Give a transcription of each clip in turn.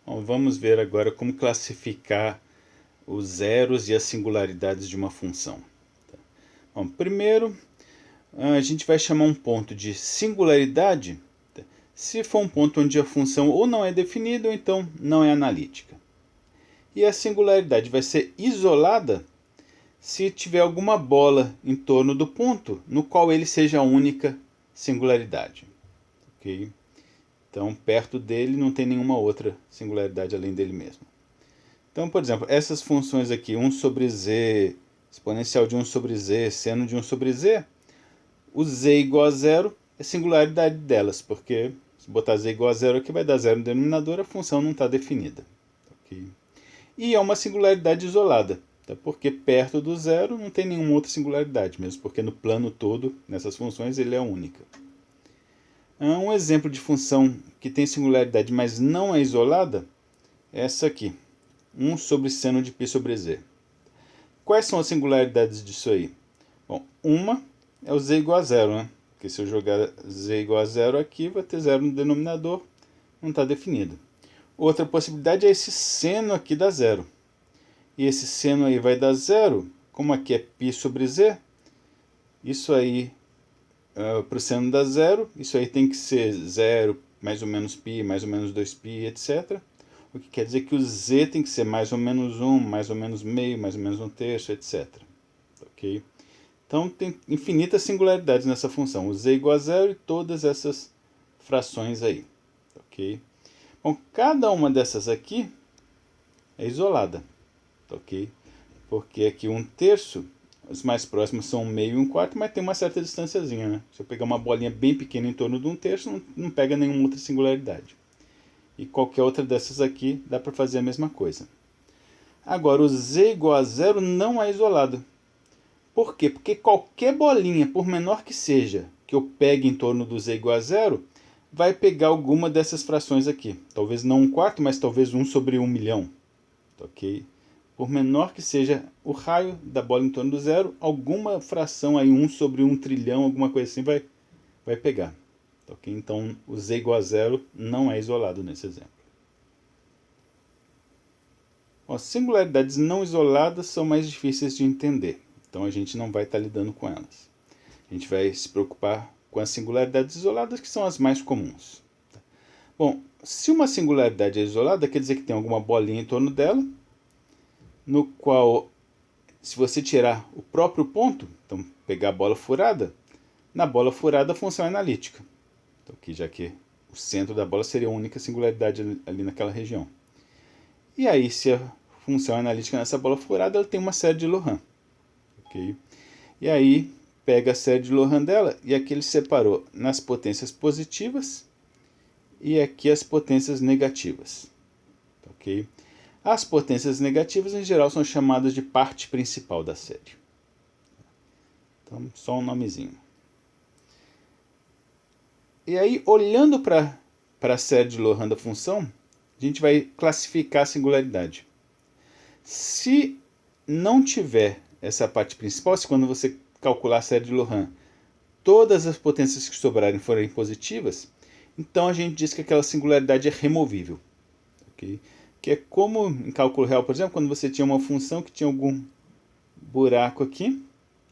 Bom, vamos ver agora como classificar os zeros e as singularidades de uma função. Bom, primeiro, a gente vai chamar um ponto de singularidade se for um ponto onde a função ou não é definida ou então não é analítica. E a singularidade vai ser isolada se tiver alguma bola em torno do ponto no qual ele seja a única singularidade. Okay? Então, perto dele não tem nenhuma outra singularidade além dele mesmo. Então, por exemplo, essas funções aqui, 1 sobre z, exponencial de 1 sobre z, seno de 1 sobre z, o z igual a zero é a singularidade delas, porque se botar z igual a zero aqui vai dar zero no denominador, a função não está definida. Okay? E é uma singularidade isolada, tá? Porque perto do zero não tem nenhuma outra singularidade, mesmo porque no plano todo, nessas funções, ele é única. Um exemplo de função que tem singularidade, mas não é isolada, é essa aqui, 1 sobre seno de π sobre z. Quais são as singularidades disso aí? Bom, uma é o z igual a zero, né? Porque se eu jogar z igual a zero aqui, vai ter zero no denominador, não está definido. Outra possibilidade é esse seno aqui dar zero. E esse seno aí vai dar zero, como aqui é π sobre z, isso aí, para o seno dar zero, isso aí tem que ser zero, mais ou menos π, mais ou menos 2π, etc. O que quer dizer que o z tem que ser mais ou menos 1, mais ou menos meio, mais ou menos 1/3, etc. Ok? Então tem infinitas singularidades nessa função. O z igual a zero e todas essas frações aí. Ok? Bom, cada uma dessas aqui é isolada. Ok? Porque aqui 1/3, os mais próximos são 1/2 e 1/4, mas tem uma certa distânciazinha, né? Se eu pegar uma bolinha bem pequena em torno de 1/3, não pega nenhuma outra singularidade. E qualquer outra dessas aqui dá para fazer a mesma coisa. Agora, o z igual a zero não é isolado. Por quê? Porque qualquer bolinha, por menor que seja, que eu pegue em torno do z igual a zero, vai pegar alguma dessas frações aqui. Talvez não 1/4, mas talvez 1 sobre 1 milhão. Ok? Por menor que seja o raio da bola em torno do zero, alguma fração aí, 1 sobre 1 trilhão, alguma coisa assim, vai pegar. Okay? Então, o z igual a zero não é isolado nesse exemplo. Ó, singularidades não isoladas são mais difíceis de entender, então a gente não vai estar lidando com elas. A gente vai se preocupar com as singularidades isoladas, que são as mais comuns. Bom, se uma singularidade é isolada, quer dizer que tem alguma bolinha em torno dela, no qual, se você tirar o próprio ponto, então pegar a bola furada, na bola furada a função é analítica. Então, aqui, já que o centro da bola seria a única singularidade ali naquela região. E aí, se a função é analítica nessa bola furada, ela tem uma série de Laurent. Okay? E aí, pega a série de Laurent dela, e aqui ele separou nas potências positivas e aqui as potências negativas. Ok? As potências negativas, em geral, são chamadas de parte principal da série. Então, só um nomezinho. E aí, olhando para a série de Laurent da função, a gente vai classificar a singularidade. Se não tiver essa parte principal, se quando você calcular a série de Laurent, todas as potências que sobrarem forem positivas, então a gente diz que aquela singularidade é removível. Okay? Que é como em cálculo real, por exemplo, quando você tinha uma função que tinha algum buraco aqui,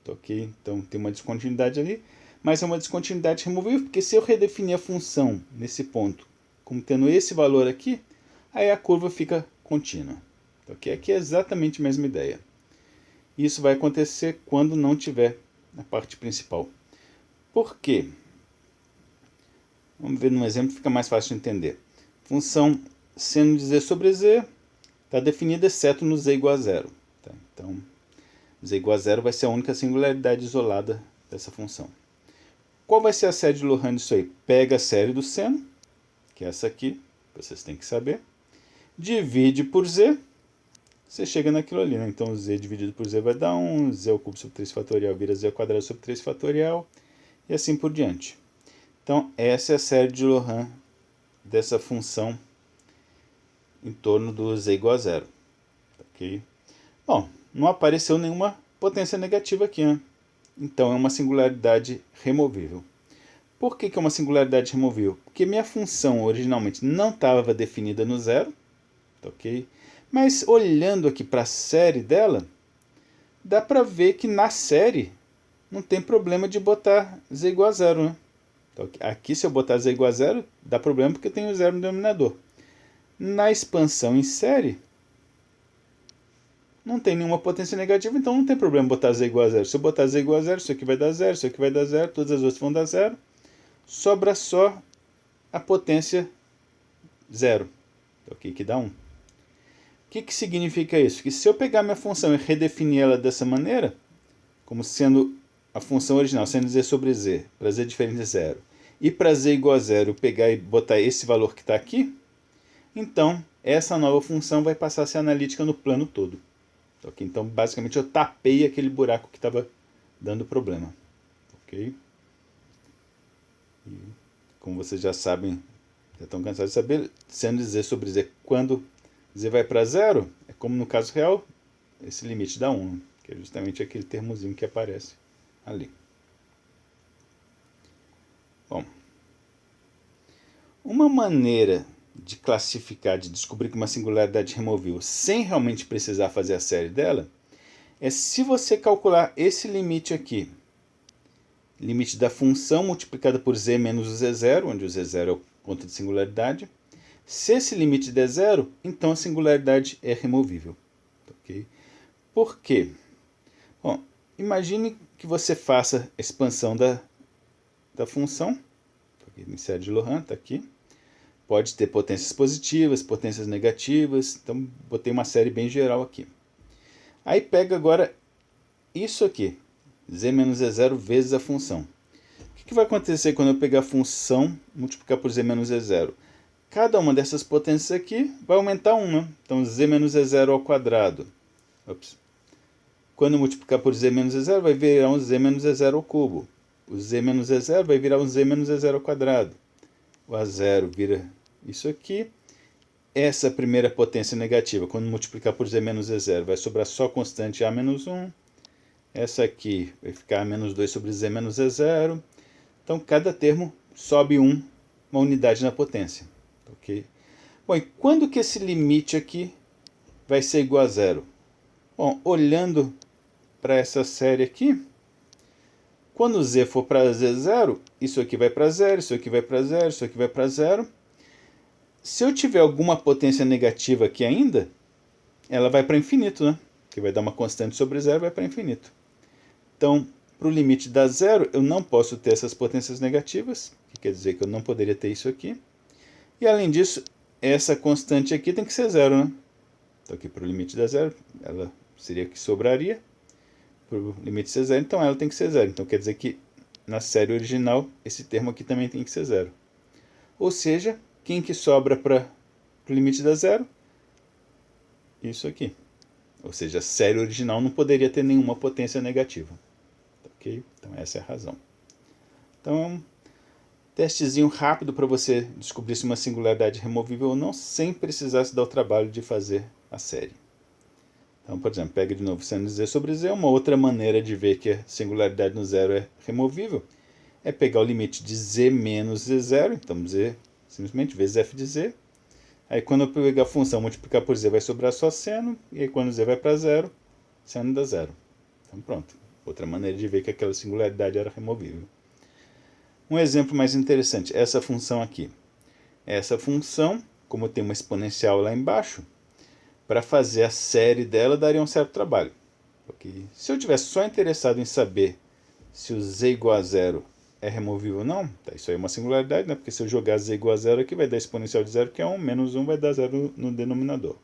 ok? Então tem uma descontinuidade ali, mas é uma descontinuidade removível, porque se eu redefinir a função nesse ponto como tendo esse valor aqui, aí a curva fica contínua. Okay? Aqui é exatamente a mesma ideia. Isso vai acontecer quando não tiver a parte principal. Por quê? Vamos ver num exemplo, fica mais fácil de entender. Função seno de z sobre z está definida exceto no z igual a zero. Tá? Então, z igual a zero vai ser a única singularidade isolada dessa função. Qual vai ser a série de Laurent disso aí? Pega a série do seno, que é essa aqui, vocês têm que saber, divide por z, você chega naquilo ali, né? Então z dividido por z vai dar 1, z ao cubo sobre 3 fatorial vira z ao quadrado sobre 3 fatorial, e assim por diante. Então essa é a série de Laurent dessa função em torno do z igual a zero. Okay? Bom, não apareceu nenhuma potência negativa aqui, né? Então é uma singularidade removível. Por que é uma singularidade removível? Porque minha função originalmente não estava definida no zero, ok? Mas olhando aqui para a série dela, dá para ver que na série não tem problema de botar z igual a zero, né? Então, aqui se eu botar z igual a zero, dá problema porque tem o zero no denominador. Na expansão em série, não tem nenhuma potência negativa, então não tem problema botar z igual a zero. Se eu botar z igual a zero, isso aqui vai dar zero, isso aqui vai dar zero, todas as outras vão dar zero. Sobra só a potência zero, ok? Que dá 1. O que significa isso? Que se eu pegar minha função e redefinir ela dessa maneira, como sendo a função original, sendo z sobre z, para z diferente de zero, e para z igual a zero, pegar e botar esse valor que está aqui, então essa nova função vai passar a ser analítica no plano todo. Okay? Então, basicamente, eu tapei aquele buraco que estava dando problema. Ok? E, como vocês já sabem, já estão cansados de saber, sendo z sobre z, quando z vai para zero, é como no caso real, esse limite dá 1, que é justamente aquele termozinho que aparece ali. Bom, uma maneira de classificar, de descobrir que uma singularidade é removível sem realmente precisar fazer a série dela, é se você calcular esse limite aqui, limite da função multiplicada por z menos o z0, onde o z0 é o ponto de singularidade. Se esse limite der zero, então a singularidade é removível. Okay? Por quê? Bom, imagine que você faça a expansão da função, série de Laurent está aqui. Pode ter potências positivas, potências negativas, então botei uma série bem geral aqui. Aí pega agora isso aqui, z menos z0 vezes a função. O que vai acontecer quando eu pegar a função multiplicar por z menos z0? Cada uma dessas potências aqui vai aumentar 1, né? Então z menos z0 ao quadrado. Ops. Quando eu multiplicar por z menos z0 vai virar um z menos z0 ao cubo. O z menos z0 vai virar um z menos z0 ao quadrado. O a0 vira isso aqui. Essa primeira potência negativa, quando multiplicar por z menos z0, vai sobrar só a constante a menos 1. Essa aqui vai ficar a menos 2 sobre z menos z0. Então, cada termo sobe uma unidade na potência. Okay? Bom, e quando que esse limite aqui vai ser igual a zero? Bom, olhando para essa série aqui, quando z for para z0, isso aqui vai para zero, isso aqui vai para zero, isso aqui vai para zero. Se eu tiver alguma potência negativa aqui ainda, ela vai para infinito, né? Que vai dar uma constante sobre zero e vai para infinito. Então, para o limite da zero, eu não posso ter essas potências negativas, que quer dizer que eu não poderia ter isso aqui. E além disso, essa constante aqui tem que ser zero, né? Então aqui para o limite da zero, ela seria que sobraria. Para o limite ser zero, então ela tem que ser zero. Então quer dizer que na série original, esse termo aqui também tem que ser zero. Ou seja, quem que sobra para o limite da zero? Isso aqui. Ou seja, a série original não poderia ter nenhuma potência negativa. Ok? Então essa é a razão. Então é um testezinho rápido para você descobrir se uma singularidade é removível ou não, sem precisar se dar o trabalho de fazer a série. Então, por exemplo, pega de novo seno de z sobre z. Uma outra maneira de ver que a singularidade no zero é removível é pegar o limite de z menos z0, então z simplesmente vezes f de z. Aí quando eu pegar a função multiplicar por z vai sobrar só seno, e aí quando z vai para zero, seno dá zero. Então pronto, outra maneira de ver que aquela singularidade era removível. Um exemplo mais interessante, essa função aqui. Essa função, como tem uma exponencial lá embaixo, para fazer a série dela daria um certo trabalho. Okay? Se eu tivesse só interessado em saber se o z igual a zero é removível ou não, tá, isso aí é uma singularidade, né? Porque se eu jogar z igual a zero aqui, vai dar exponencial de zero, que é 1, menos 1 vai dar zero no denominador.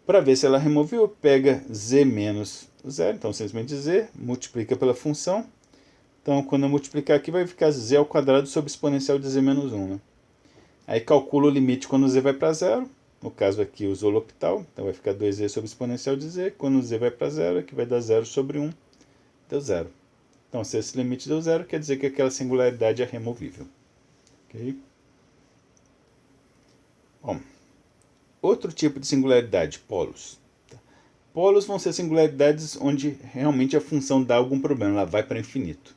Para ver se ela é removível, pega z menos o zero, então simplesmente z, multiplica pela função. Então, quando eu multiplicar aqui, vai ficar z ao quadrado sobre exponencial de z menos 1. Né? Aí calculo o limite quando z vai para zero. No caso aqui, usou L'Hopital. Então, vai ficar 2z sobre exponencial de z. Quando z vai para zero, aqui vai dar 0 sobre 1. Deu zero. Então, se esse limite deu zero, quer dizer que aquela singularidade é removível. Ok? Bom, outro tipo de singularidade, polos. Polos vão ser singularidades onde realmente a função dá algum problema, ela vai para infinito.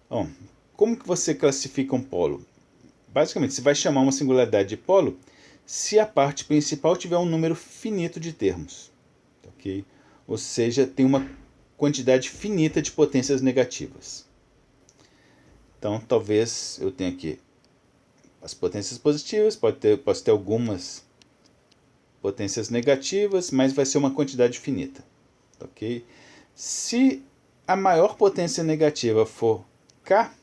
Bom, como que você classifica um polo? Basicamente, você vai chamar uma singularidade de polo se a parte principal tiver um número finito de termos. Ok? Ou seja, tem uma quantidade finita de potências negativas. Então, talvez eu tenha aqui as potências positivas, posso ter algumas potências negativas, mas vai ser uma quantidade finita. Ok? Se a maior potência negativa for K,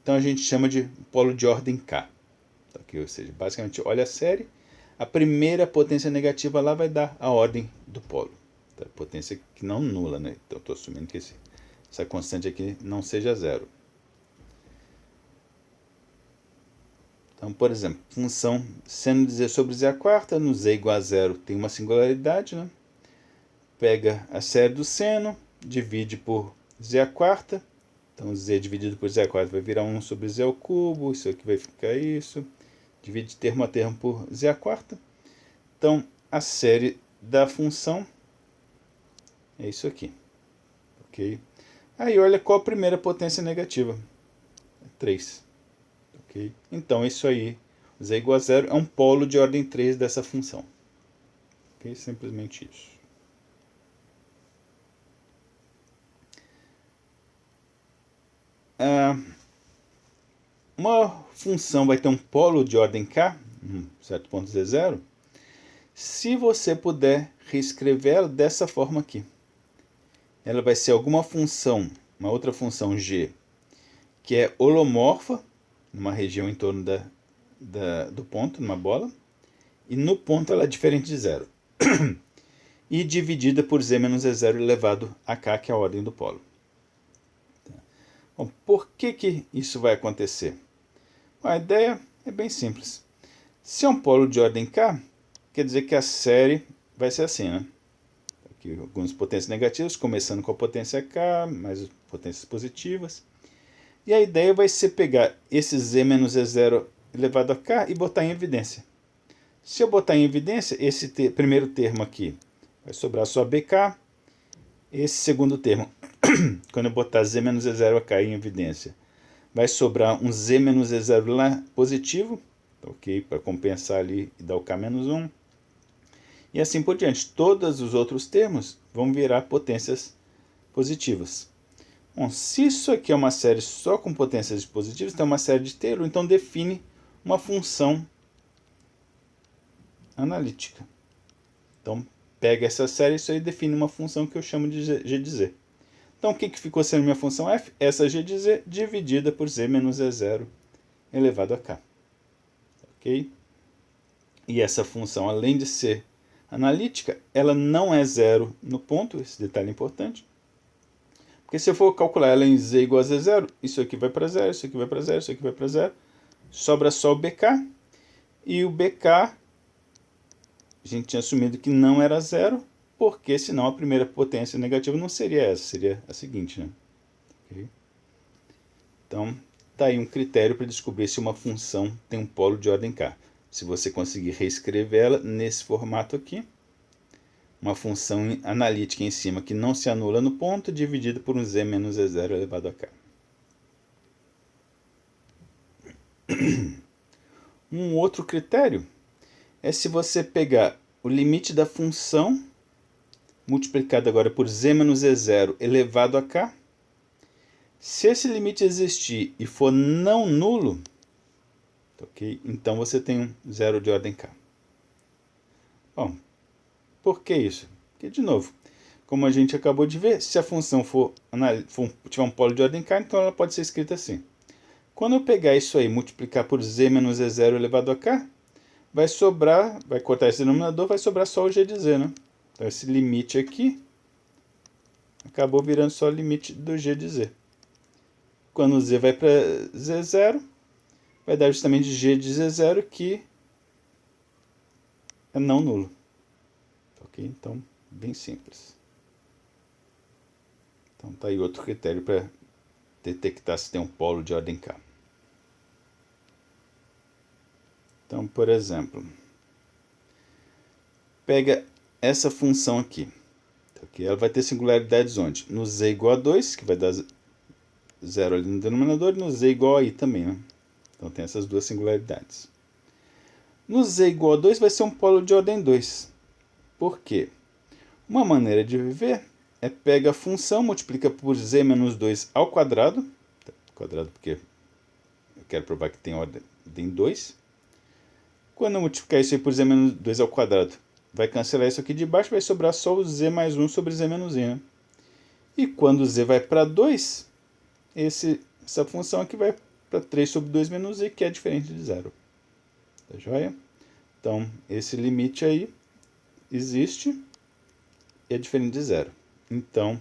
então a gente chama de polo de ordem K. Okay? Ou seja, basicamente, olha a série, a primeira potência negativa lá vai dar a ordem do polo. Tá? Potência que não nula, né? Então estou assumindo que essa constante aqui não seja zero. Então, por exemplo, função seno de z sobre z a quarta, no z igual a zero tem uma singularidade, né? Pega a série do seno, divide por z a quarta, então z dividido por z a quarta vai virar 1 sobre z ao cubo, isso aqui vai ficar isso, divide termo a termo por z a quarta, então a série da função é isso aqui, ok? Aí olha qual a primeira potência negativa, 3. Okay? Então, isso aí, z igual a zero, é um polo de ordem 3 dessa função. Okay? Simplesmente isso. Uma função vai ter um polo de ordem k, certo ponto z0, se você puder reescrever ela dessa forma aqui. Ela vai ser alguma função, uma outra função g, que é holomorfa, numa região em torno do ponto, numa bola, e no ponto ela é diferente de zero. E dividida por z menos z0 elevado a k, que é a ordem do polo. Bom, por que isso vai acontecer? Bom, a ideia é bem simples. Se é um polo de ordem k, quer dizer que a série vai ser assim, né? Aqui, algumas potências negativas, começando com a potência k, mais potências positivas. E a ideia vai ser pegar esse z menos z0 elevado a k e botar em evidência. Se eu botar em evidência, esse primeiro termo aqui vai sobrar só bk. Esse segundo termo, quando eu botar z menos z0 a k em evidência, vai sobrar um z menos z0 lá positivo, ok? Para compensar ali e dar o k menos 1. E assim por diante. Todos os outros termos vão virar potências positivas. Bom, se isso aqui é uma série só com potências positivas, então é uma série de Taylor, então define uma função analítica. Então, pega essa série e isso aí define uma função que eu chamo de g de z. Então, o que ficou sendo minha função f? Essa g de z dividida por z menos z0 elevado a k. Ok? E essa função, além de ser analítica, ela não é zero no ponto, esse detalhe é importante. Porque se eu for calcular ela em z igual a z0, isso aqui vai para zero, isso aqui vai para zero, isso aqui vai para zero. Sobra só o bk. E o bk, a gente tinha assumido que não era zero, porque senão a primeira potência negativa não seria essa, seria a seguinte, né? Okay? Então, tá aí um critério para descobrir se uma função tem um polo de ordem k. Se você conseguir reescrever ela nesse formato aqui, uma função analítica em cima que não se anula no ponto, dividido por um z menos z0 elevado a k. Um outro critério é se você pegar o limite da função, multiplicado agora por z menos z0 elevado a k. Se esse limite existir e for não nulo, okay, então você tem um zero de ordem k. Bom, por que isso? Porque, de novo, como a gente acabou de ver, se a função tiver um polo de ordem k, então ela pode ser escrita assim. Quando eu pegar isso aí e multiplicar por z menos z0 elevado a k, vai sobrar, vai cortar esse denominador, vai sobrar só o g de z, né? Então esse limite aqui acabou virando só o limite do g de z. Quando o z vai para z0, vai dar justamente g de z0, que é não nulo. Ok? Então, bem simples. Então tá aí outro critério para detectar se tem um polo de ordem k. Então, por exemplo, pega essa função aqui. Ela vai ter singularidades onde? No z igual a 2, que vai dar 0 ali no denominador, e no z igual a i também. Né? Então tem essas duas singularidades. No z igual a 2 vai ser um polo de ordem 2. Por quê? Uma maneira de ver é pega a função, multiplica por z menos 2 ao quadrado. Quadrado porque eu quero provar que tem ordem 2. Quando eu multiplicar isso aí por z menos 2 ao quadrado, vai cancelar isso aqui de baixo, vai sobrar só o z mais 1 sobre z menos i. Né? E quando z vai para 2, essa função aqui vai para 3 sobre 2 menos i, que é diferente de zero. Tá joia? Então, esse limite aí existe e é diferente de zero. Então,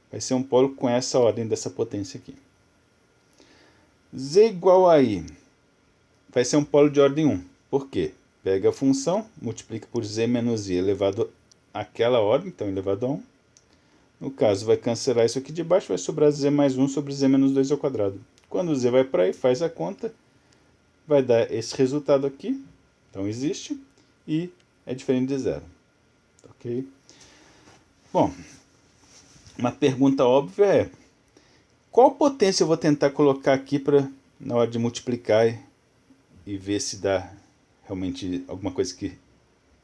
vai ser um polo com essa ordem dessa potência aqui. Z igual a i vai ser um polo de ordem 1. Por quê? Pega a função, multiplica por z menos i elevado àquela ordem, então elevado a 1. No caso, vai cancelar isso aqui de baixo, vai sobrar z mais 1 sobre z menos 2 ao quadrado. Quando o z vai para aí, faz a conta, vai dar esse resultado aqui. Então, existe e é diferente de zero. Ok? Bom, uma pergunta óbvia é: qual potência eu vou tentar colocar aqui na hora de multiplicar e ver se dá realmente alguma coisa que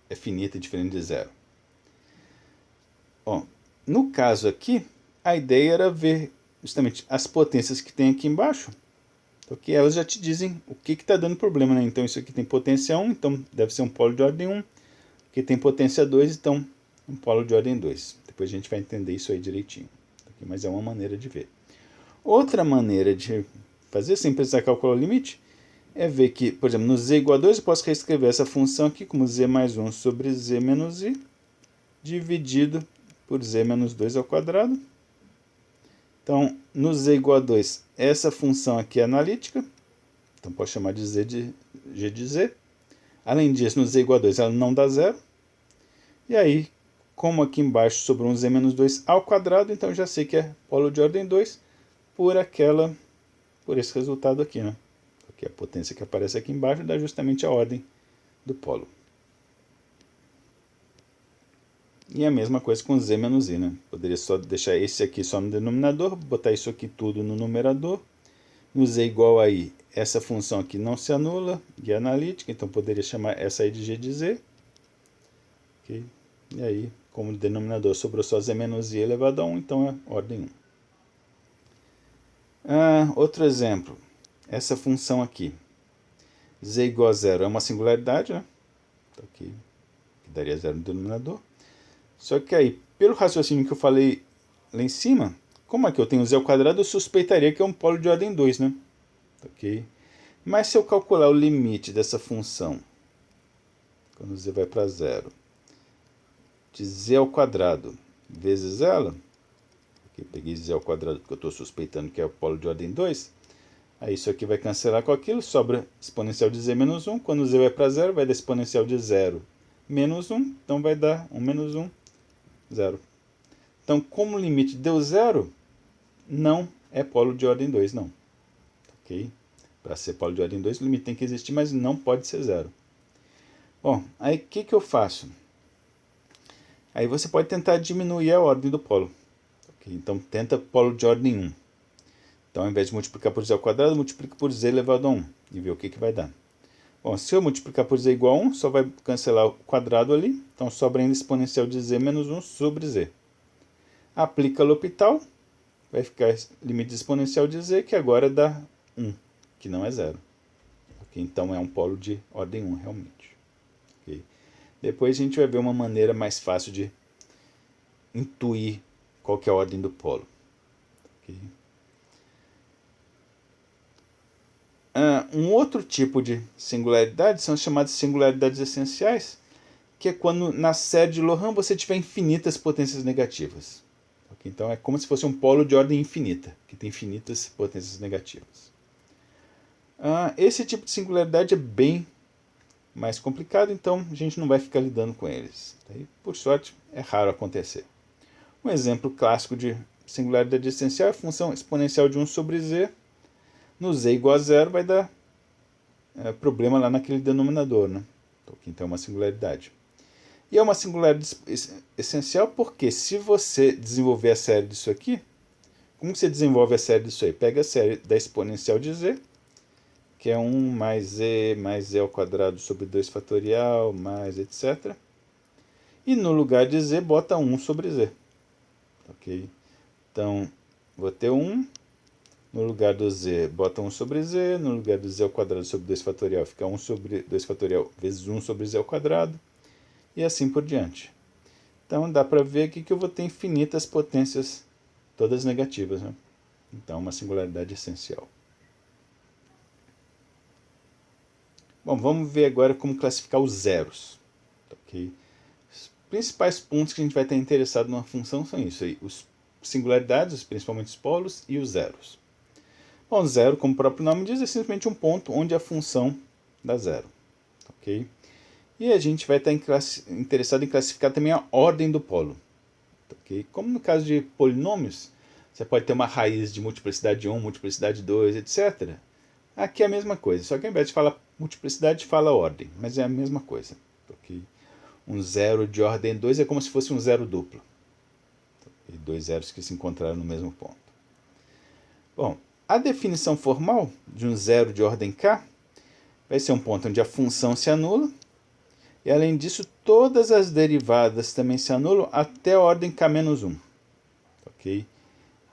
é finita e diferente de zero? Bom, no caso aqui, a ideia era ver justamente as potências que tem aqui embaixo, porque elas já te dizem o que está dando problema. Né? Então, isso aqui tem potência 1, então deve ser um polo de ordem 1. Aqui tem potência 2, então um polo de ordem 2. Depois a gente vai entender isso aí direitinho. Mas é uma maneira de ver. Outra maneira de fazer, sem precisar calcular o limite, é ver que, por exemplo, no z igual a 2, eu posso reescrever essa função aqui como z mais 1 sobre z menos i, dividido por z menos 2 ao quadrado. Então, no z igual a 2, essa função aqui é analítica. Então, posso chamar de g de z. Além disso, no z igual a 2, ela não dá zero. E aí, como aqui embaixo sobrou um z menos 2 ao quadrado, então eu já sei que é polo de ordem 2 por esse resultado aqui. Né? Porque a potência que aparece aqui embaixo dá justamente a ordem do polo. E a mesma coisa com z menos i, né? Poderia só deixar esse aqui só no denominador, botar isso aqui tudo no numerador. No z igual a i, essa função aqui não se anula, e é analítica, então poderia chamar essa aí de g de z. Okay? E aí, como o denominador sobrou só z menos i elevado a 1, então é ordem 1. Outro exemplo, essa função aqui, z igual a 0 é uma singularidade, né? Então, aqui, que daria 0 no denominador. Só que aí, pelo raciocínio que eu falei lá em cima, como aqui eu tenho z ao quadrado, eu suspeitaria que é um polo de ordem 2, né? Ok? Mas se eu calcular o limite dessa função, quando z vai para 0, de z ao quadrado vezes ela, aqui peguei z ao quadrado porque eu estou suspeitando que é o polo de ordem 2, aí isso aqui vai cancelar com aquilo, sobra exponencial de z menos 1, quando z vai para 0, vai dar exponencial de 0 menos 1, então vai dar 1 menos 1, 0. Então, como o limite deu 0, não é polo de ordem 2, não. Ok? Para ser polo de ordem 2, o limite tem que existir, mas não pode ser 0. Bom, aí o que eu faço? Aí você pode tentar diminuir a ordem do polo. Okay? Então, tenta polo de ordem 1. Então, ao invés de multiplicar por z ao quadrado, multiplica por z elevado a 1 e vê o que vai dar. Bom, se eu multiplicar por z igual a 1, só vai cancelar o quadrado ali. Então, sobra ainda exponencial de z menos 1 sobre z. Aplica L'Hopital, vai ficar limite exponencial de z, que agora dá 1, que não é 0. Okay? Então, é um polo de ordem 1, realmente. Okay? Depois a gente vai ver uma maneira mais fácil de intuir qual que é a ordem do polo. Okay? Um outro tipo de singularidade são as chamadas singularidades essenciais, que é quando na série de Laurent você tiver infinitas potências negativas. Okay? Então é como se fosse um polo de ordem infinita, que tem infinitas potências negativas. Esse tipo de singularidade é bem mais complicado, então a gente não vai ficar lidando com eles. E, por sorte, é raro acontecer. Um exemplo clássico de singularidade essencial é a função exponencial de 1 sobre z. No z igual a 0 vai dar problema lá naquele denominador, né? Então é uma singularidade. E é uma singularidade essencial porque se você desenvolver a série disso aqui, como você desenvolve a série disso aí? Pega a série da exponencial de z, que é 1 mais e ao quadrado sobre 2 fatorial, mais etc. E no lugar de z, bota 1 sobre z. Ok? Então, vou ter 1. No lugar do z, bota 1 sobre z. No lugar do z ao quadrado sobre 2 fatorial, fica 1 sobre 2 fatorial vezes 1 sobre z ao quadrado. E assim por diante. Então, dá para ver aqui que eu vou ter infinitas potências, todas negativas, né? Então, uma singularidade essencial. Bom, vamos ver agora como classificar os zeros. Okay? Os principais pontos que a gente vai estar interessado numa função são isso aí. Os singularidades, principalmente os polos, e os zeros. Bom, zero, como o próprio nome diz, é simplesmente um ponto onde a função dá zero. Ok? E a gente vai estar interessado em classificar também a ordem do polo. Okay? Como no caso de polinômios, você pode ter uma raiz de multiplicidade 1, multiplicidade 2, etc. Aqui é a mesma coisa, só que ao invés de falar multiplicidade, fala ordem, mas é a mesma coisa. Okay? Um zero de ordem 2 é como se fosse um zero duplo. Okay? Dois zeros que se encontraram no mesmo ponto. Bom, a definição formal de um zero de ordem k vai ser um ponto onde a função se anula, e além disso, todas as derivadas também se anulam até a ordem k-1. Okay?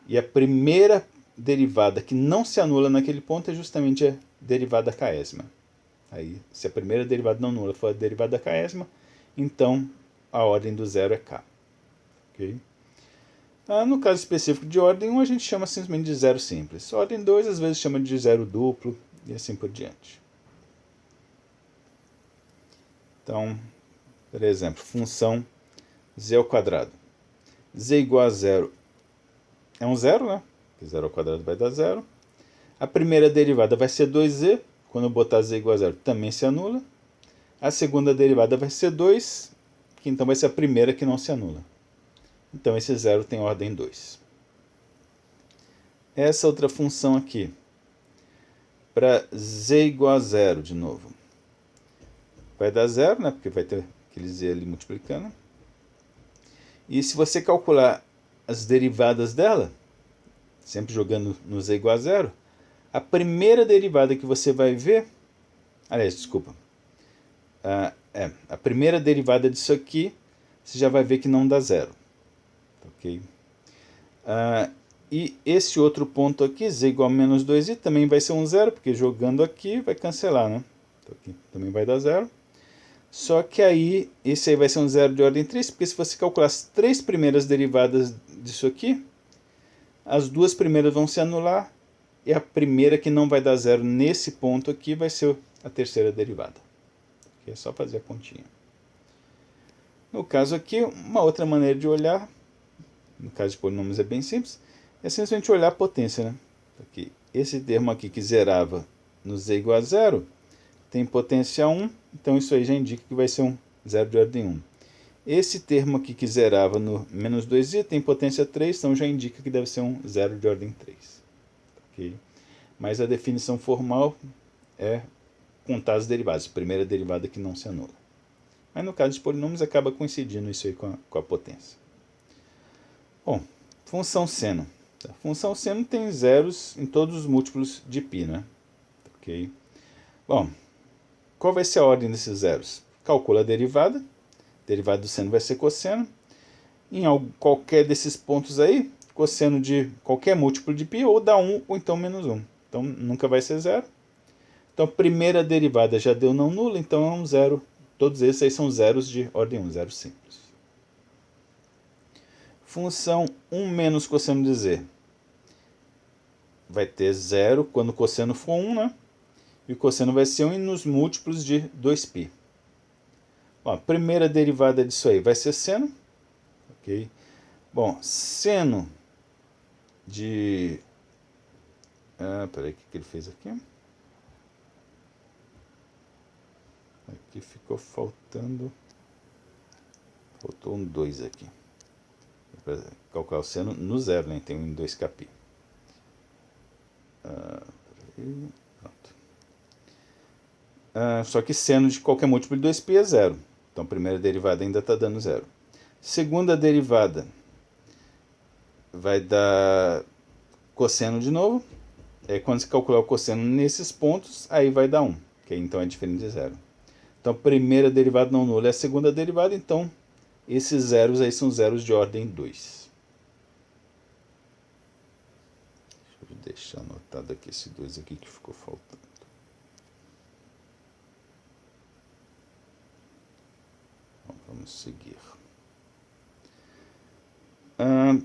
E a primeira derivada que não se anula naquele ponto é justamente a derivada késima. Aí, se a primeira derivada não nula for a derivada késima, então a ordem do zero é k. Okay? No caso específico de ordem 1, a gente chama simplesmente de zero simples. Ordem 2, às vezes, chama de zero duplo e assim por diante. Então, por exemplo, função z ao quadrado. Z igual a zero é um zero, né? Porque 0 ao quadrado vai dar zero. A primeira derivada vai ser 2z. Quando eu botar z igual a zero, também se anula. A segunda derivada vai ser 2, que então vai ser a primeira que não se anula. Então, esse zero tem ordem 2. Essa outra função aqui, para z igual a zero, de novo, vai dar zero, né? Porque vai ter aquele z ali multiplicando. E se você calcular as derivadas dela, sempre jogando no z igual a zero, a primeira derivada que você vai ver... Aliás, desculpa. A primeira derivada disso aqui, você já vai ver que não dá zero. Ok? E esse outro ponto aqui, z igual a menos 2i, também vai ser um zero, porque jogando aqui vai cancelar, né? Então aqui também vai dar zero. Só que aí, esse aí vai ser um zero de ordem 3, porque se você calcular as três primeiras derivadas disso aqui, as duas primeiras vão se anular, e a primeira que não vai dar zero nesse ponto aqui vai ser a terceira derivada. Aqui é só fazer a continha. No caso aqui, uma outra maneira de olhar, no caso de polinômios é bem simples, é simplesmente olhar a potência, né? Aqui, esse termo aqui que zerava no z igual a zero, tem potência 1, então isso aí já indica que vai ser um zero de ordem 1. Esse termo aqui que zerava no menos 2i tem potência 3, então já indica que deve ser um zero de ordem 3. Okay? Mas a definição formal é contar as derivadas, a primeira derivada que não se anula. Mas no caso de polinômios acaba coincidindo isso aí com a potência. Bom, função seno. A função seno tem zeros em todos os múltiplos de π, né? Ok? Bom, qual vai ser a ordem desses zeros? Calcula a derivada. Derivada do seno vai ser cosseno. Em qualquer desses pontos aí, cosseno de qualquer múltiplo de π ou dá 1 ou então menos 1. Então nunca vai ser zero. Então a primeira derivada já deu não nula, então é um zero. Todos esses aí são zeros de ordem 1, zero simples. Função 1 menos cosseno de z vai ter zero quando o cosseno for 1, né? E o cosseno vai ser 1 nos múltiplos de 2π. Bom, a primeira derivada disso aí vai ser seno. Ok? Bom, seno de... peraí, o que ele fez aqui? Aqui ficou faltando... Faltou um 2 aqui. Para calcular o seno no zero, né? Tem um em 2kπ. Pronto. Só que seno de qualquer múltiplo de 2π é zero. Então a primeira derivada ainda está dando zero. Segunda derivada vai dar cosseno de novo. quando você calcular o cosseno nesses pontos, aí vai dar 1, que então é diferente de zero. Então a primeira derivada não nula é a segunda derivada, então esses zeros aí são zeros de ordem 2. Deixa eu deixar anotado aqui esse 2 aqui que ficou faltando. Bom, vamos seguir.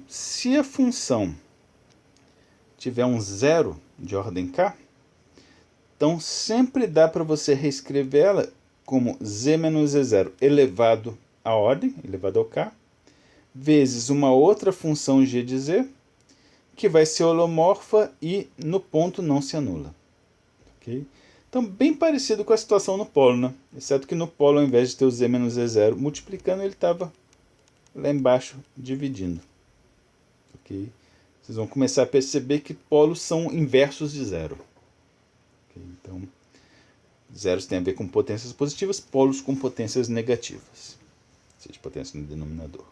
Se a função tiver um zero de ordem k, então sempre dá para você reescrever ela como z menos z0 elevado à ordem, elevado ao k, vezes uma outra função g de z, que vai ser holomorfa e no ponto não se anula. Okay? Então, bem parecido com a situação no polo, né? Exceto que no polo, ao invés de ter o z menos z0 multiplicando, ele estava lá embaixo dividindo. Okay? Vocês vão começar a perceber que polos são inversos de zero. Okay? Então, zeros tem a ver com potências positivas, polos com potências negativas. Ou seja, potência no denominador.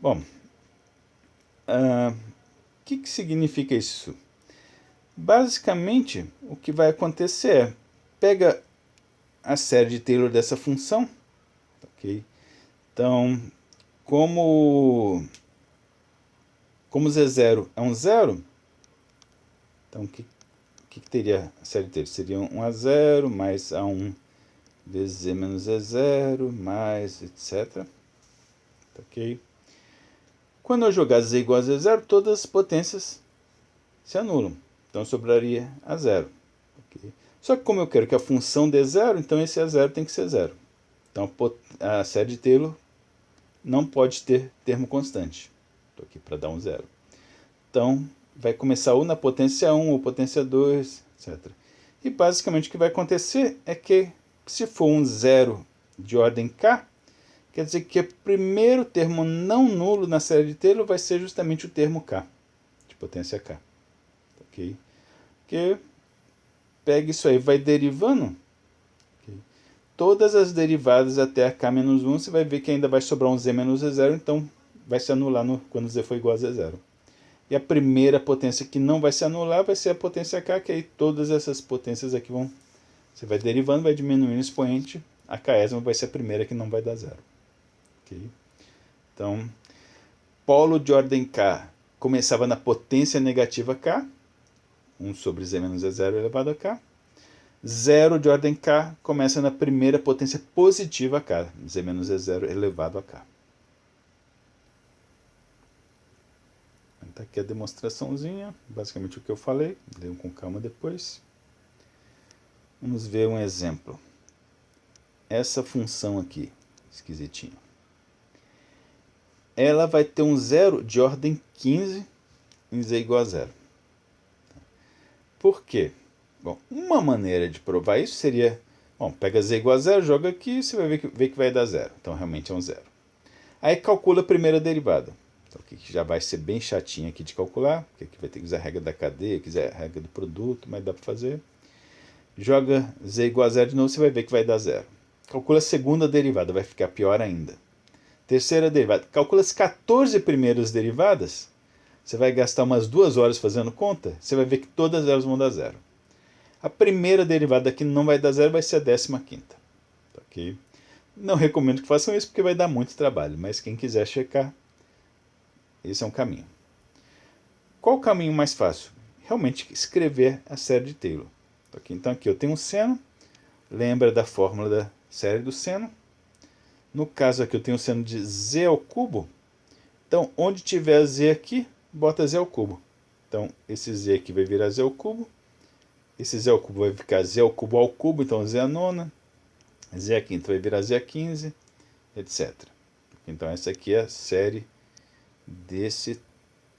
Bom, o que significa isso? Basicamente, o que vai acontecer é, pega a série de Taylor dessa função, ok? Então, como Z0 é um zero, então o que teria a série de Taylor? Seria 1 a 0 mais A1 vezes Z menos Z0 mais etc. Ok? Quando eu jogar Z igual a Z0, todas as potências se anulam. Então sobraria a zero. Okay? Só que como eu quero que a função dê zero, então esse a zero tem que ser zero. Então a série de Taylor não pode ter termo constante. Estou aqui para dar um zero. Então vai começar ou na potência 1 ou potência 2, etc. E basicamente o que vai acontecer é que se for um zero de ordem k, quer dizer que o primeiro termo não nulo na série de Taylor vai ser justamente o termo k, de potência k. Ok? Porque pega isso aí, vai derivando. Okay? Todas as derivadas até a k-1, você vai ver que ainda vai sobrar um z menos z0, então vai se anular quando z for igual a z0. E a primeira potência que não vai se anular vai ser a potência k, que aí todas essas potências aqui vão... Você vai derivando, vai diminuindo o expoente, a késima vai ser a primeira que não vai dar zero. Okay? Então, polo de ordem k começava na potência negativa k, 1 sobre z menos z0 elevado a k. Zero de ordem k começa na primeira potência positiva k, z menos z0 elevado a k. Está aqui a demonstraçãozinha, basicamente o que eu falei, leiam com calma depois. Vamos ver um exemplo. Essa função aqui, esquisitinha, ela vai ter um zero de ordem 15 em z igual a zero. Por quê? Bom, uma maneira de provar isso seria, pega z igual a zero, joga aqui, você vai ver que vai dar zero. Então, realmente é um zero. Aí, calcula a primeira derivada. Então, aqui que já vai ser bem chatinho aqui de calcular, porque aqui vai ter que usar a regra da cadeia, quiser a regra do produto, mas dá para fazer. Joga z igual a zero de novo, você vai ver que vai dar zero. Calcula a segunda derivada, vai ficar pior ainda. Terceira derivada, calcula as 14 primeiras derivadas, você vai gastar umas 2 horas fazendo conta, você vai ver que todas elas vão dar zero. A primeira derivada que não vai dar zero vai ser a 15ª. Okay? Não recomendo que façam isso porque vai dar muito trabalho, mas quem quiser checar, esse é um caminho. Qual o caminho mais fácil? Realmente escrever a série de Taylor. Okay? Então aqui eu tenho um seno, lembra da fórmula da série do seno. No caso aqui eu tenho o seno de z ao cubo, então onde tiver z aqui, bota z ao cubo. Então esse z aqui vai virar z ao cubo, esse z ao cubo vai ficar z ao cubo, então z a nona, z a quinta vai virar z a 15, etc. Então essa aqui é a série desse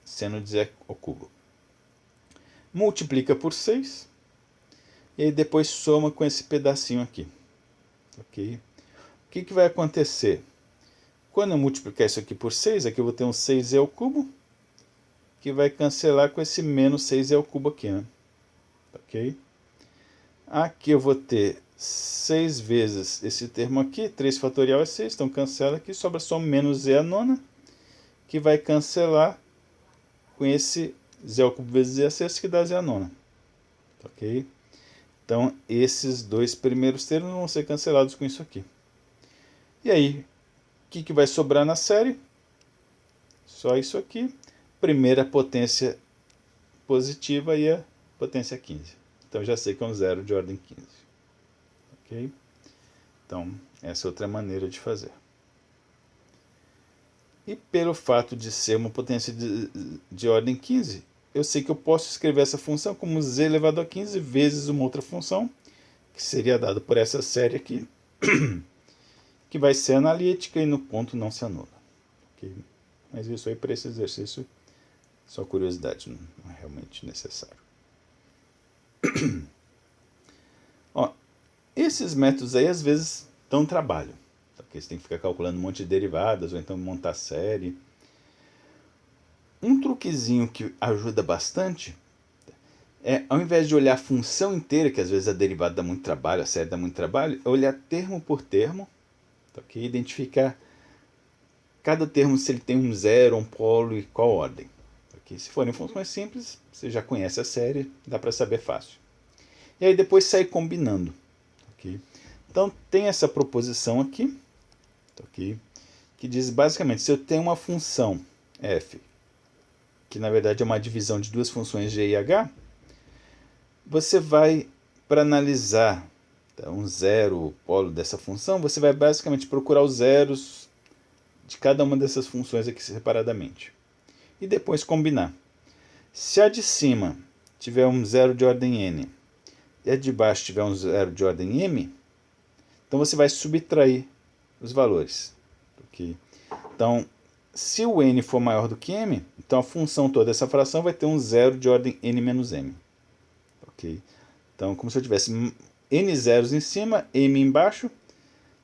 seno de z ao cubo. Multiplica por 6, e aí depois soma com esse pedacinho aqui. Ok? O que vai acontecer? Quando eu multiplicar isso aqui por 6, aqui eu vou ter um 6z ao cubo, que vai cancelar com esse menos 6z ao cubo aqui, né? Ok? Aqui eu vou ter 6 vezes esse termo aqui, 3 fatorial é 6, então cancela aqui, sobra só menos z a nona, que vai cancelar com esse z ao cubo vezes z a sexta, que dá z a nona. Ok? Então, esses dois primeiros termos vão ser cancelados com isso aqui. E aí, o que vai sobrar na série? Só isso aqui. Primeira potência positiva e a potência 15. Então, já sei que é um zero de ordem 15. Ok? Então, essa é outra maneira de fazer. E pelo fato de ser uma potência de ordem 15, eu sei que eu posso escrever essa função como z elevado a 15 vezes uma outra função, que seria dada por essa série aqui, que vai ser analítica e no ponto não se anula. Okay? Mas isso aí para esse exercício, só curiosidade, não é realmente necessário. Ó, esses métodos aí às vezes dão trabalho, porque você tem que ficar calculando um monte de derivadas, ou então montar série. Um truquezinho que ajuda bastante é, ao invés de olhar a função inteira, que às vezes a derivada dá muito trabalho, a série dá muito trabalho, é olhar termo por termo, okay? Identificar cada termo se ele tem um zero, um polo e qual ordem. Okay? Se forem funções simples, você já conhece a série, dá para saber fácil. E aí depois sair combinando. Okay? Então tem essa proposição aqui, okay? Que diz basicamente, se eu tenho uma função f, que na verdade é uma divisão de duas funções g e h, você vai, para analisar um zero, o polo dessa função, você vai basicamente procurar os zeros de cada uma dessas funções aqui separadamente. E depois combinar. Se a de cima tiver um zero de ordem n e a de baixo tiver um zero de ordem m, então você vai subtrair os valores. Okay? Então, se o n for maior do que m, então a função toda dessa fração vai ter um zero de ordem n menos m. Okay? Então, como se eu tivesse n zeros em cima, m embaixo,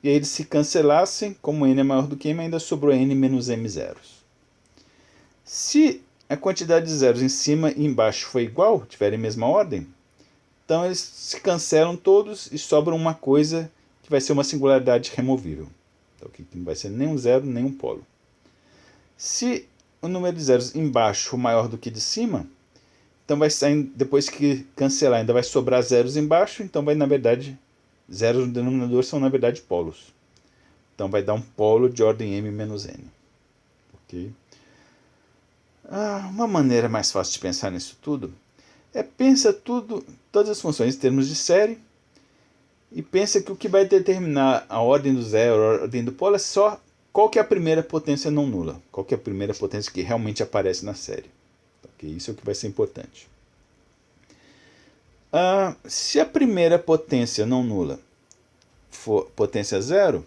e aí eles se cancelassem, como n é maior do que m, ainda sobrou n menos m zeros. Se a quantidade de zeros em cima e embaixo for igual, tiverem a mesma ordem, então eles se cancelam todos e sobra uma coisa que vai ser uma singularidade removível. Então, aqui não vai ser nem um zero, nem um polo. Se o número de zeros embaixo for maior do que de cima, então vai sair, depois que cancelar, ainda vai sobrar zeros embaixo, então vai, na verdade, zeros no denominador são, na verdade, polos. Então vai dar um polo de ordem m menos n. Okay? Uma maneira mais fácil de pensar nisso tudo é pensa todas as funções em termos de série, e pensa que o que vai determinar a ordem do zero, a ordem do polo, é só qual que é a primeira potência não nula, qual que é a primeira potência que realmente aparece na série. Okay? Isso é o que vai ser importante. Se a primeira potência não nula for potência zero,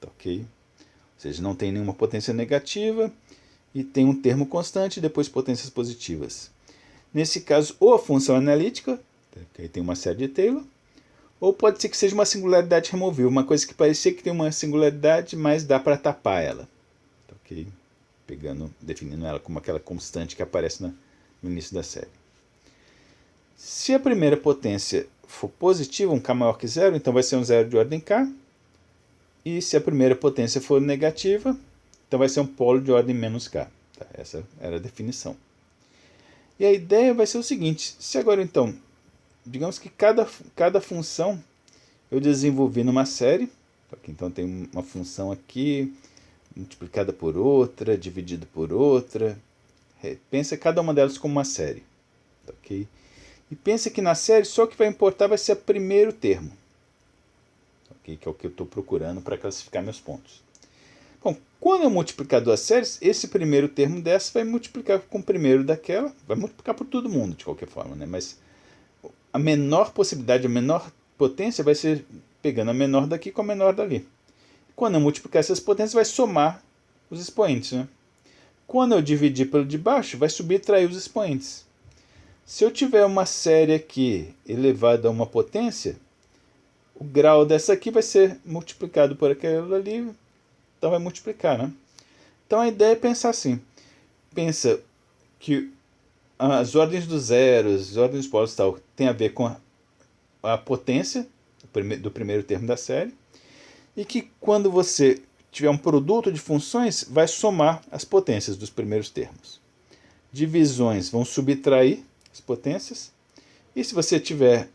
ok? Ou seja, não tem nenhuma potência negativa e tem um termo constante e depois potências positivas. Nesse caso, ou a função analítica, que aí tem uma série de Taylor, ou pode ser que seja uma singularidade removível, uma coisa que parecia que tem uma singularidade, mas dá para tapar ela. Ok? Definindo ela como aquela constante que aparece no início da série. Se a primeira potência for positiva, um k maior que zero, então vai ser um zero de ordem k. E se a primeira potência for negativa, então vai ser um polo de ordem menos k. Tá? Essa era a definição. E a ideia vai ser o seguinte, se agora então, digamos que cada função eu desenvolvi numa série, então tem uma função aqui, multiplicada por outra, dividido por outra, pensa cada uma delas como uma série. Ok? E pensa que na série só o que vai importar vai ser o primeiro termo. Okay? Que é o que eu estou procurando para classificar meus pontos. Bom, quando eu multiplicar duas séries, esse primeiro termo dessa vai multiplicar com o primeiro daquela, vai multiplicar por todo mundo de qualquer forma, né? Mas a menor possibilidade, a menor potência vai ser pegando a menor daqui com a menor dali. Quando eu multiplicar essas potências, vai somar os expoentes. Né? Quando eu dividir pelo de baixo, vai subtrair os expoentes. Se eu tiver uma série aqui elevada a uma potência, o grau dessa aqui vai ser multiplicado por aquela ali, então vai multiplicar. Né? Então a ideia é pensar assim. Pensa que as ordens dos zeros, as ordens dos polos tal, tem a ver com a potência do primeiro termo da série, e que quando você tiver um produto de funções, vai somar as potências dos primeiros termos. divisões vão subtrair as potências. E se você tiver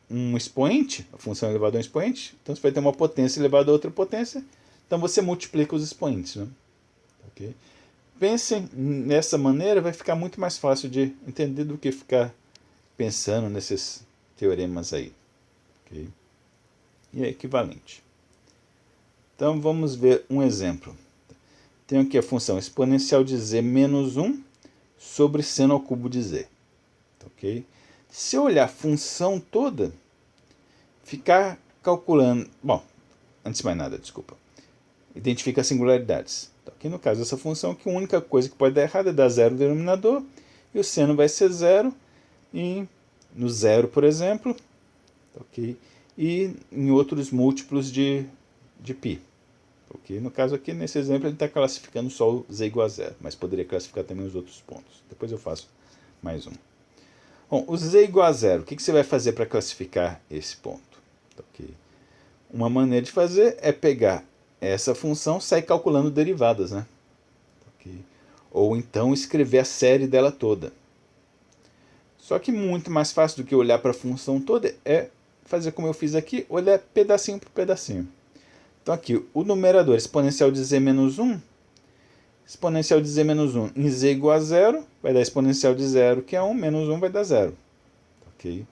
um expoente, a função elevada a um expoente, então você vai ter uma potência elevada a outra potência, então você multiplica os expoentes. Né? Okay? Pensem nessa maneira, vai ficar muito mais fácil de entender do que ficar pensando nesses teoremas aí. Okay? E é equivalente. Então vamos ver um exemplo. Tenho aqui a função exponencial de z menos 1 sobre seno ao cubo de z. Okay? Se eu olhar a função toda, ficar calculando... Bom, antes de mais nada, desculpa. Identifica as singularidades. Então, aqui no caso dessa função, que a única coisa que pode dar errado é dar zero no denominador, e o seno vai ser zero, e no zero, por exemplo, okay? E em outros múltiplos de π. Okay? No caso aqui, nesse exemplo, ele está classificando só o z igual a zero, mas poderia classificar também os outros pontos. Depois eu faço mais um. Bom, o z igual a zero, o que você vai fazer para classificar esse ponto? Okay? Uma maneira de fazer é pegar essa função e sair calculando derivadas, né? Okay? Ou então escrever a série dela toda. Só que muito mais fácil do que olhar para a função toda é fazer como eu fiz aqui, olhar pedacinho por pedacinho. Então aqui, o numerador exponencial de z menos 1, exponencial de z menos 1 em z igual a zero, vai dar exponencial de zero, que é 1, menos 1 vai dar zero. Okay?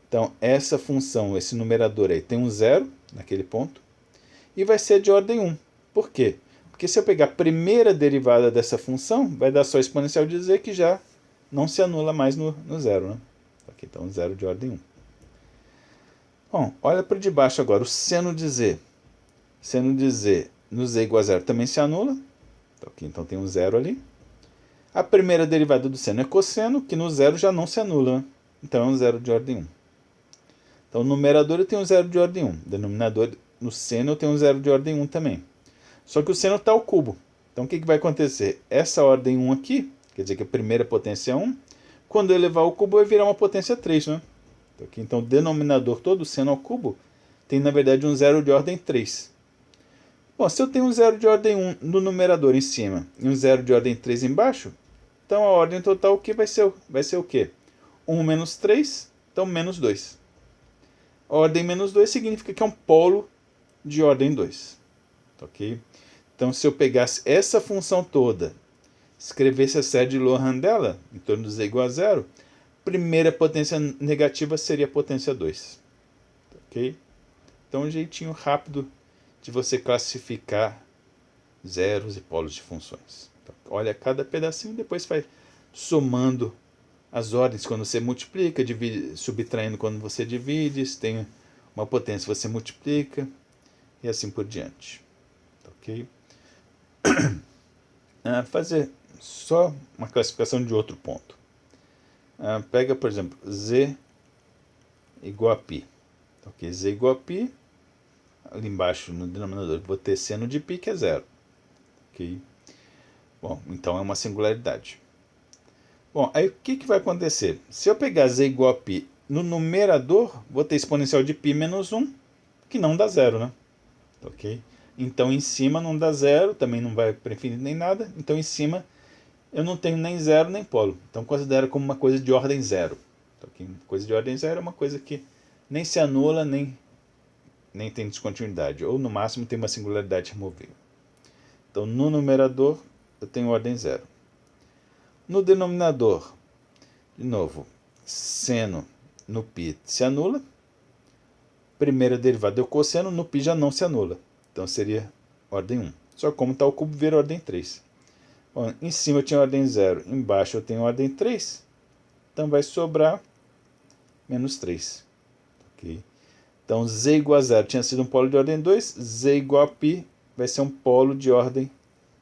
Então, essa função, esse numerador aí, tem um zero naquele ponto, e vai ser de ordem 1. Por quê? Porque se eu pegar a primeira derivada dessa função, vai dar só exponencial de z, que já não se anula mais no zero. Né? Okay, então, zero de ordem 1. Bom, olha para de baixo agora, o seno de z. Seno de z no z igual a zero também se anula. Okay, então tem um zero ali. A primeira derivada do seno é cosseno, que no zero já não se anula. Né? Então é um zero de ordem 1. Então no numerador eu tenho um zero de ordem 1. Denominador, no seno eu tenho um zero de ordem 1 também. Só que o seno está ao cubo. Então o que vai acontecer? Essa ordem 1 aqui, quer dizer que a primeira potência é 1, quando eu elevar ao cubo vai virar uma potência 3. Né? Então o denominador todo, o seno ao cubo, tem na verdade um zero de ordem 3. Bom, se eu tenho um zero de ordem 1 no numerador em cima e um zero de ordem 3 embaixo, então a ordem total que vai ser o quê? 1 menos 3, então menos 2. A ordem menos 2 significa que é um polo de ordem 2. Ok? Então, se eu pegasse essa função toda, escrevesse a série de Loran dela, em torno do z igual a zero, primeira potência negativa seria a potência 2. Ok? Então, um jeitinho rápido de você classificar zeros e polos de funções. Então, olha cada pedacinho e depois vai somando as ordens quando você multiplica, subtraindo quando você divide, se tem uma potência você multiplica e assim por diante. Ok? Fazer só uma classificação de outro ponto. Pega, por exemplo, z igual a π. Ok? Z igual a π. Ali embaixo no denominador vou ter seno de π, que é zero. Ok? Bom, então é uma singularidade. Bom, aí o que vai acontecer? Se eu pegar z igual a π no numerador, vou ter exponencial de π menos 1, que não dá zero, né? Ok? Então em cima não dá zero, também não vai para infinito nem nada. Então em cima eu não tenho nem zero nem polo. Então considero como uma coisa de ordem zero. Okay? Coisa de ordem zero é uma coisa que nem se anula, nem tem descontinuidade. Ou no máximo tem uma singularidade removível. Então no numerador eu tenho ordem zero. No denominador, de novo, seno no π se anula. Primeira derivada é o cosseno, no π já não se anula. Então seria ordem 1. Só que como está o cubo, vira ordem 3. Bom, em cima eu tinha ordem 0, embaixo eu tenho ordem 3. Então vai sobrar menos 3. Okay? Então z igual a 0 tinha sido um polo de ordem 2, z igual a π vai ser um polo de ordem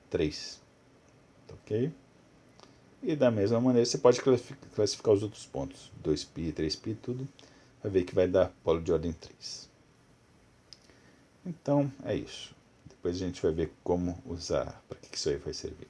3. Ok? E da mesma maneira você pode classificar os outros pontos, 2π, 3π, tudo, vai ver que vai dar polo de ordem 3. Então é isso. Depois a gente vai ver como usar, para que isso aí vai servir.